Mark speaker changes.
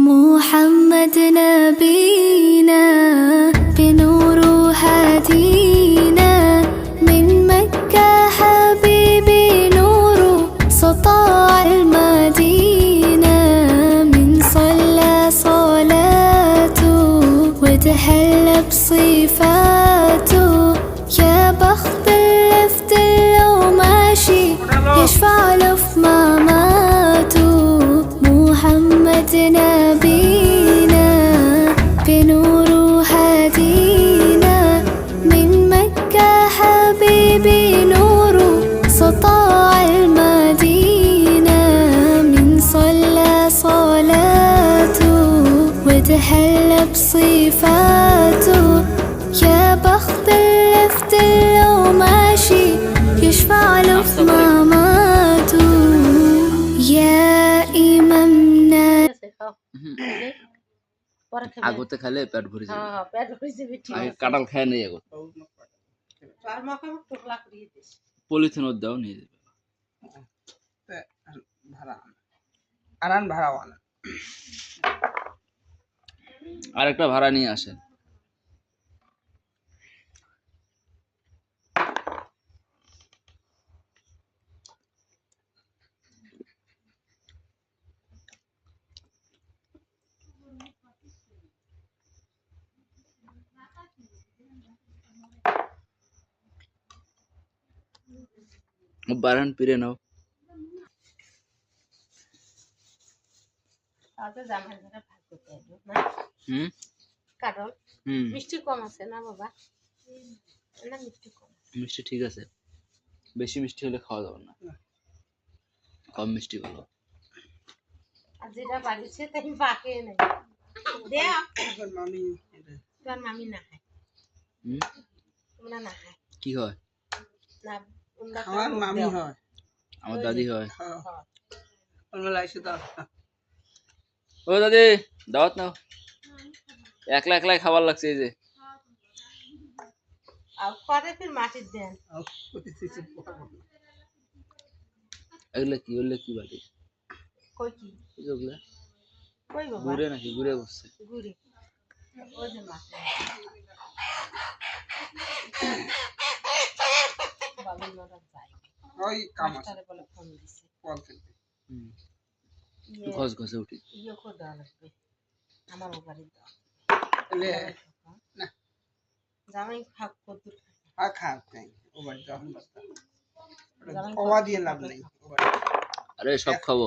Speaker 1: محمد نبينا بنور هدينا من مكة حبيبي نور سطاع المدينة من صلى صلاته وتحلى بصفاته يا بخت اللي في دله ماشي يشفع له في مماته محمد نبينا بنور هدينا من مكة حبيبي نور سطاع المدينة من صلى صلاته وتحلى بصفاته يا بخت اللي في دله ماشي يشفع له في مماته يا إمامنا
Speaker 2: আগতে খেলে পেট ভরে যাবে।
Speaker 3: হ্যাঁ পেট ভরে যাবে ঠিক
Speaker 2: আগে
Speaker 3: আছে
Speaker 2: কাঁঠাল খায় নেই আগত
Speaker 3: চার মাকে মুখ টোকলা করিয়ে দিস
Speaker 2: পলিথিন দাও নিয়ে যাবে।
Speaker 4: ভাড়া আনান ভাড়াও আনান
Speaker 2: আরেকটা ভাড়া নিয়ে আসেন। বারান পিরে নাও।
Speaker 3: তাতে জামাই ধরে ভাত করতে হবে না কারণ মিষ্টি কম আছে না বাবা না মিষ্টি কম
Speaker 2: মিষ্টি ঠিক আছে, বেশি মিষ্টি হলে খাওয়া যাবে না, কম মিষ্টি ভালো।
Speaker 3: আর যেটা বাড়িছে তাই পাকে নেই দে
Speaker 4: মামি
Speaker 3: তোর মামি না খায় তোমরা না খায়
Speaker 2: কি হয়?
Speaker 3: না তোমরা
Speaker 4: আমার মামি হয়
Speaker 2: আমার দাদি হয়।
Speaker 4: ওরা লাইছে দাও
Speaker 2: ও দাদি দাওয়াত নাও। একলা একলাই খাবার লাগছে এই যে।
Speaker 3: আর পরে ফির মাটির দেন
Speaker 2: এগুলা কি ওগুলা কি বাটি?
Speaker 3: কই কি
Speaker 2: ওগুলা
Speaker 3: কই বাবা
Speaker 2: ঘুরে নাকি ঘুরে বসছে?
Speaker 3: গুড়ি ওই যে মাটি বাবুর মারা যায়
Speaker 4: ওই কাম আছে
Speaker 3: মাস্টারে বলে ফোন দিছে
Speaker 4: কল থেকে
Speaker 2: ঘস ঘসে উঠি।
Speaker 3: ইয়ে করে দেওয়া লাগবে আমার বাড়ি দেওয়া
Speaker 4: এলে না
Speaker 3: জামাই খাক কদ্দুর
Speaker 4: আর খারাপ নাই ও বাড়ি যখন বাচ্চা ওয়া দিয়ে লাভ নেই
Speaker 2: আরে সব খাবো।